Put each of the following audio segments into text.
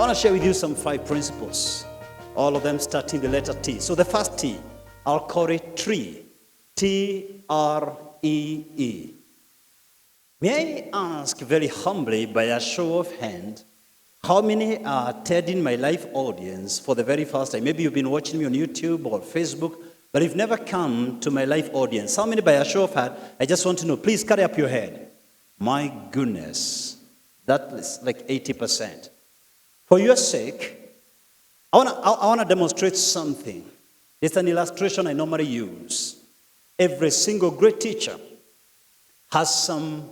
I want to share with you some 5 principles, all of them starting the letter T. So the first T, I'll call it tree. T-R-E-E. May I ask very humbly, by a show of hand, how many are attending my live audience for the very first time? Maybe you've been watching me on YouTube or Facebook, but you've never come to my live audience. How many, by a show of hand? I just want to know. Please carry up your head. My goodness, that is like 80%. For your sake, I want to demonstrate something. It's an illustration I normally use. Every single great teacher has some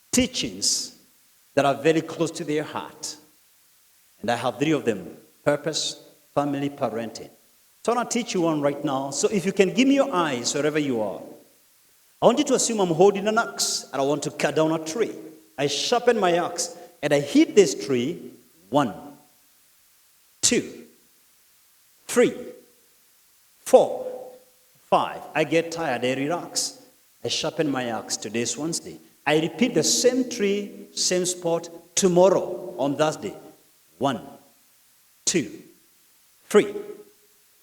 teachings that are very close to their heart. And I have 3 of them: purpose, family, parenting. So I want to teach you one right now. So if you can give me your eyes wherever you are. I want you to assume I'm holding an axe and I want to cut down a tree. I sharpen my axe and I hit this tree. 1, 2, 3, 4, 5. I get tired, I relax. I sharpen my axe. Today's Wednesday. I repeat the same tree, same spot tomorrow on Thursday. 1, 2, 3,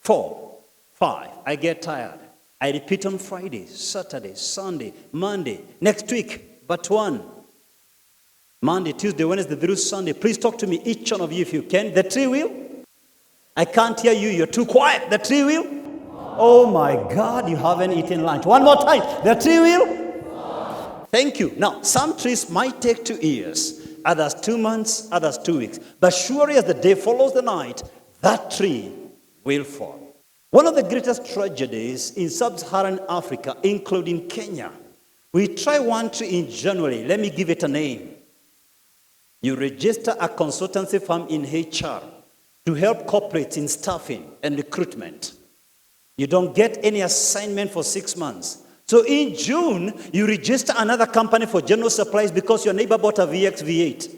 4, 5. I get tired. I repeat on Friday, Saturday, Sunday, Monday, next week, but 1. Monday, Tuesday, Wednesday, through Sunday. Please talk to me, each one of you if you can. The tree will? I can't hear you. You're too quiet. The tree will? Oh my God, you haven't eaten lunch. One more time. The tree will? Thank you. Now, some trees might take 2 years, others 2 months, others 2 weeks. But surely as the day follows the night, that tree will fall. One of the greatest tragedies in sub-Saharan Africa, including Kenya, we try one tree in January. Let me give it a name. You register a consultancy firm in HR to help corporates in staffing and recruitment. You don't get any assignment for 6 months. So in June, you register another company for general supplies because your neighbor bought a VX V8.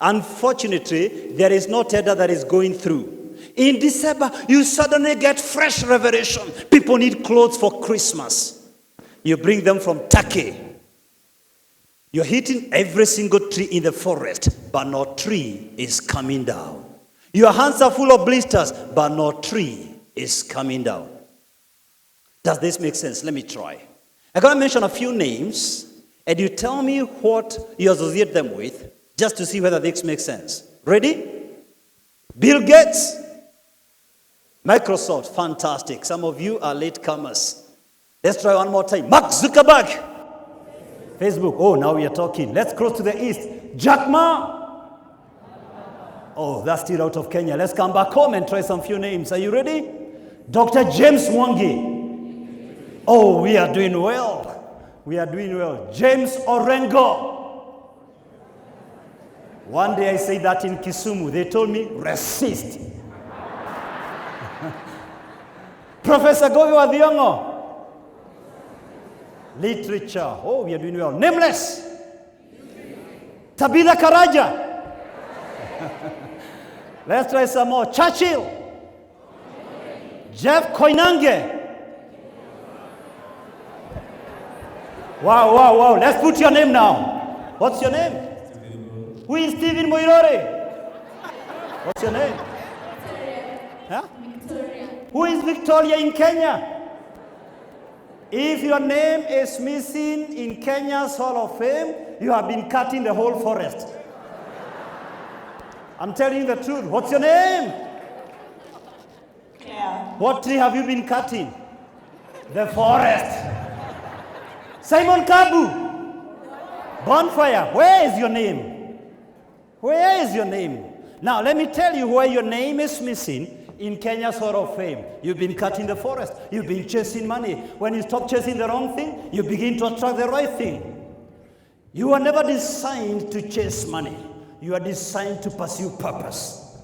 Unfortunately, there is no tender that is going through. In December, you suddenly get fresh revelation. People need clothes for Christmas. You bring them from Turkey. You're hitting every single tree in the forest, but no tree is coming down. Your hands are full of blisters, but no tree is coming down. Does this make sense? Let me try. I'm going to mention a few names, and you tell me what you associate them with, just to see whether this makes sense. Ready? Bill Gates. Microsoft, fantastic. Some of you are latecomers. Let's try one more time. Mark Zuckerberg. Facebook. Oh, now we are talking. Let's cross to the east. Jack Ma. Oh, that's still out of Kenya. Let's come back home and try some few names. Are you ready? Dr. James Mwangi. Oh, we are doing well. We are doing well. James Orengo. One day I said that in Kisumu. They told me, resist. Professor Govi Wadhiongo. Literature. Oh, we are doing well. Nameless. Tabitha Karaja. Let's try some more. Churchill. Jeff Koinange. Wow, wow, wow. Let's put your name now. What's your name? Who is Stephen Moirore? What's your name? Huh? Victoria. Who is Victoria in Kenya? If your name is missing in Kenya's Hall of Fame, you have been cutting the whole forest. I'm telling you the truth. What's your name? Claire. What tree have you been cutting? The forest. Simon Kabu. Bonfire. Where is your name? Where is your name? Now, let me tell you where your name is missing. In Kenya's Hall of Fame, you've been cutting the forest. You've been chasing money. When you stop chasing the wrong thing, you begin to attract the right thing. You are never designed to chase money. You are designed to pursue purpose.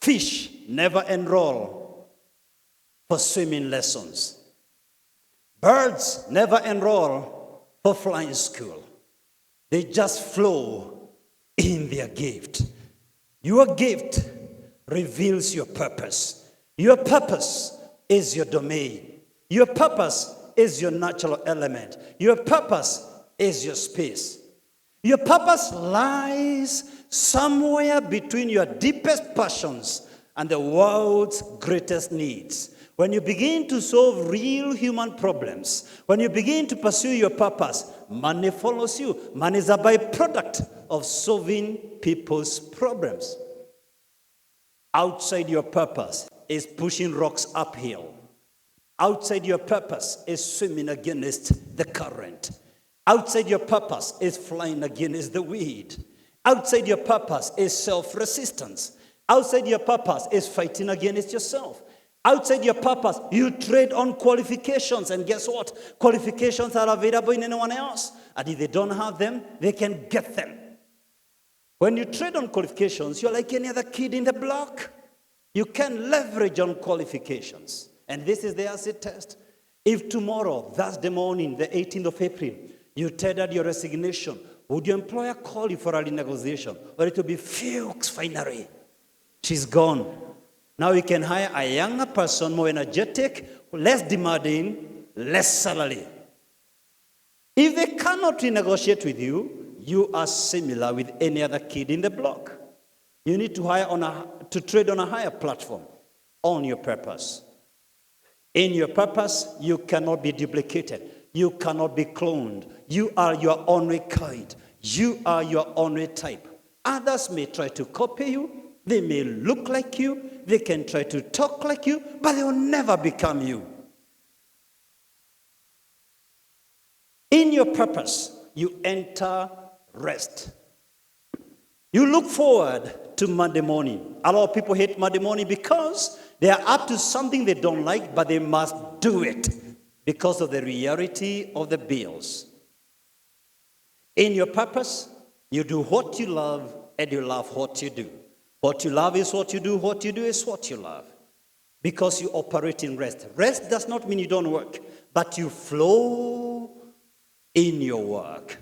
Fish never enroll for swimming lessons. Birds never enroll for flying school. They just flow in their gift. Your gift reveals your purpose. Your purpose is your domain. Your purpose is your natural element. Your purpose is your space. Your purpose lies somewhere between your deepest passions and the world's greatest needs. When you begin to solve real human problems, when you begin to pursue your purpose, money follows you. Money is a byproduct of solving people's problems. Outside your purpose is pushing rocks uphill. Outside your purpose is swimming against the current. Outside your purpose is flying against the wind. Outside your purpose is self-resistance. Outside your purpose is fighting against yourself. Outside your purpose, you trade on qualifications. And guess what? Qualifications are available in anyone else. And if they don't have them, they can get them. When you trade on qualifications, you're like any other kid in the block. You can leverage on qualifications. And this is the acid test. If tomorrow, that's the morning, the 18th of April, you tendered your resignation, would your employer call you for a renegotiation? Or it will be, Fuchs, finally, she's gone. Now you can hire a younger person, more energetic, less demanding, less salary. If they cannot renegotiate with you, you are similar with any other kid in the block. You need to trade on a higher platform, on your purpose. In your purpose, you cannot be duplicated. You cannot be cloned. You are your own kind. You are your own type. Others may try to copy you. They may look like you. They can try to talk like you, but they will never become you. In your purpose, you enter rest. You look forward to Monday morning. A lot of people hate Monday morning because they are up to something they don't like, but they must do it because of the reality of the bills. In your purpose, you do what you love and you love what you do. What you love is what you do is what you love. Because you operate in rest. Rest does not mean you don't work, but you flow in your work.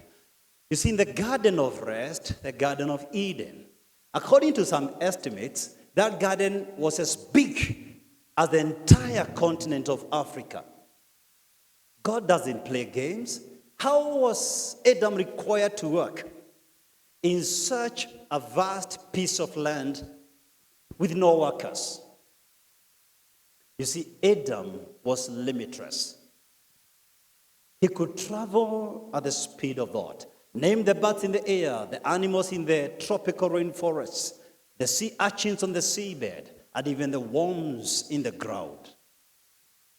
You see, in the Garden of Rest, the Garden of Eden, according to some estimates, that garden was as big as the entire continent of Africa. God doesn't play games. How was Adam required to work in such a vast piece of land with no workers? You see, Adam was limitless. He could travel at the speed of thought. Name the birds in the air, the animals in the tropical rainforests, the sea urchins on the seabed, and even the worms in the ground.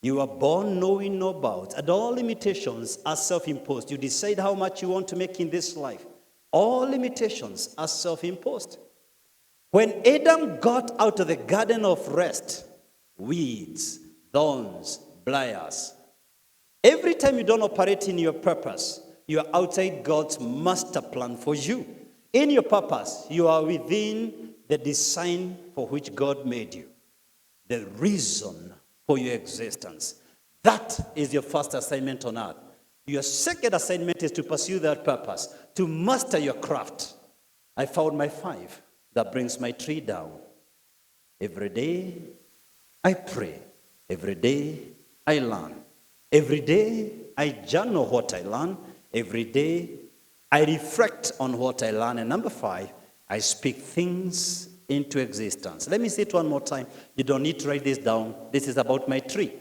You are born knowing no bounds, and all limitations are self-imposed. You decide how much you want to make in this life. All limitations are self-imposed. When Adam got out of the garden of rest, weeds, thorns, briars. Every time you don't operate in your purpose, you are outside God's master plan for you. In your purpose, you are within the design for which God made you. The reason for your existence. That is your first assignment on earth. Your second assignment is to pursue that purpose, to master your craft. I found my 5 that brings my tree down. Every day, I pray. Every day, I learn. Every day, I journal what I learn. Every day, I reflect on what I learn. And number 5, I speak things into existence. Let me say it one more time. You don't need to write this down. This is about my tree.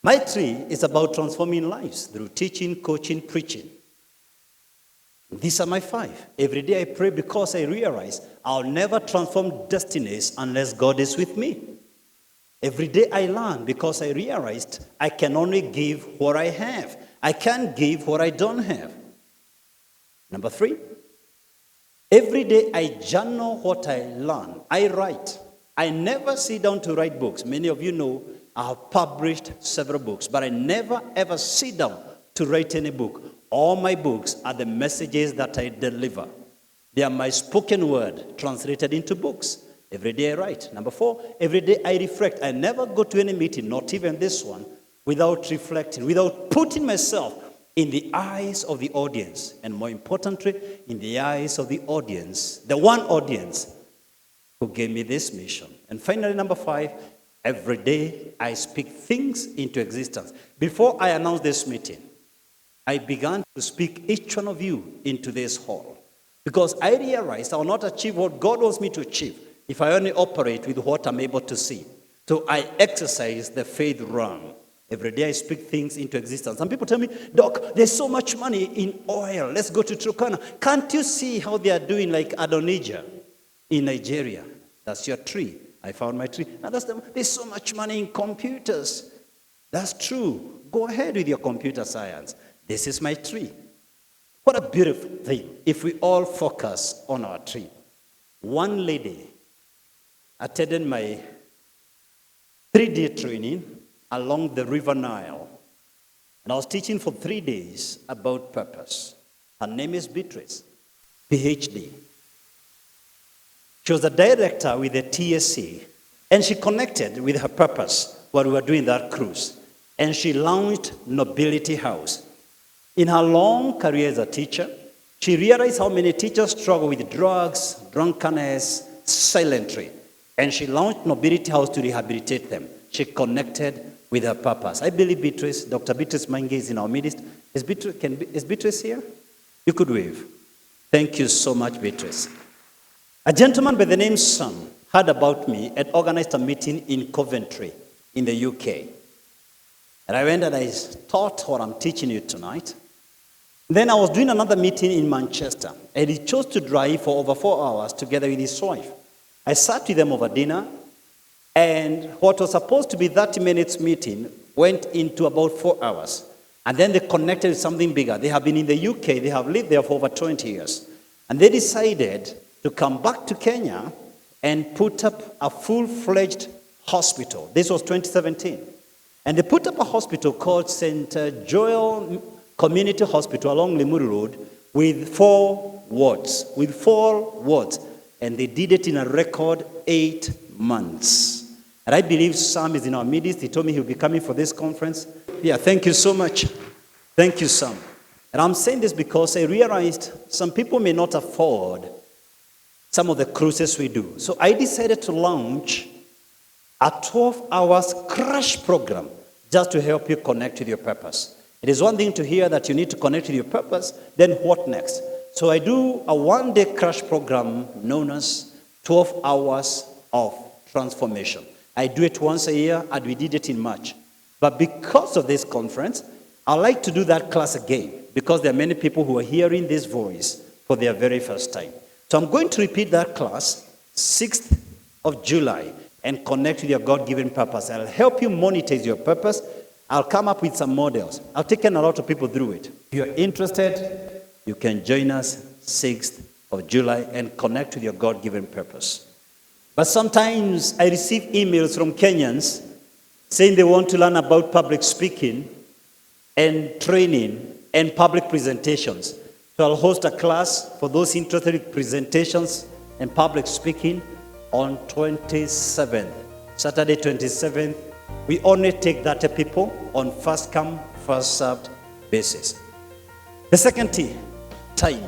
My tree is about transforming lives through teaching, coaching, preaching. These are my 5. Every day I pray because I realize I'll never transform destinies unless God is with me. Every day I learn because I realized I can only give what I have. I can't give what I don't have. Number 3, every day I journal what I learn. I write. I never sit down to write books. Many of you know I have published several books, but I never ever sit down to write any book. All my books are the messages that I deliver. They are my spoken word translated into books. Every day I write. Number 4, every day I reflect. I never go to any meeting, not even this one, without reflecting, without putting myself in the eyes of the audience. And more importantly, in the eyes of the audience, the one audience who gave me this mission. And finally, number 5, every day I speak things into existence. Before I announced this meeting, I began to speak each one of you into this hall. Because I realized I will not achieve what God wants me to achieve if I only operate with what I'm able to see. So I exercise the faith realm. Every day I speak things into existence. Some people tell me, Doc, there's so much money in oil. Let's go to Turkana. Can't you see how they are doing like Adonijah in Nigeria? That's your tree. I found my tree. Now there's so much money in computers. That's true. Go ahead with your computer science. This is my tree. What a beautiful thing if we all focus on our tree. One lady attended my 3-day training along the River Nile. And I was teaching for 3 days about purpose. Her name is Beatrice, PhD. She was a director with the TSC, and she connected with her purpose while we were doing that cruise. And she launched Nobility House. In her long career as a teacher, she realized how many teachers struggle with drugs, drunkenness, silentry. And she launched Nobility House to rehabilitate them. She connected with her purpose. I believe Beatrice, Dr. Beatrice Mange is in our midst. Is Beatrice here? You could wave. Thank you so much, Beatrice. A gentleman by the name Sam heard about me and organized a meeting in Coventry in the UK. And I went and I taught what I'm teaching you tonight. Then I was doing another meeting in Manchester, and he chose to drive for over 4 hours together with his wife. I sat with them over dinner, and what was supposed to be 30 minutes meeting went into about 4 hours. And then they connected with something bigger. They have been in the UK, they have lived there for over 20 years. And they decided to come back to Kenya and put up a full-fledged hospital. This was 2017. And they put up a hospital called St. Joel Community Hospital along Limuru Road with 4 wards. And they did it in a record 8 months. And I believe Sam is in our midst. He told me he'll be coming for this conference. Yeah, thank you so much. Thank you, Sam. And I'm saying this because I realized some people may not afford some of the cruises we do. So I decided to launch a 12 hours crash program just to help you connect with your purpose. It is one thing to hear that you need to connect with your purpose, then what next? So I do a 1-day crash program known as 12 hours of transformation. I do it once a year, and we did it in March. But because of this conference, I like to do that class again, because there are many people who are hearing this voice for their very first time. So I'm going to repeat that class, 6th of July, and connect with your God-given purpose. I'll help you monetize your purpose. I'll come up with some models. I've taken a lot of people through it. If you're interested, you can join us 6th of July and connect with your God-given purpose. But sometimes I receive emails from Kenyans saying they want to learn about public speaking and training and public presentations. So I'll host a class for those interested in presentations and public speaking on 27th, Saturday 27th. We only take 30 people on first come, first served basis. The second T, time.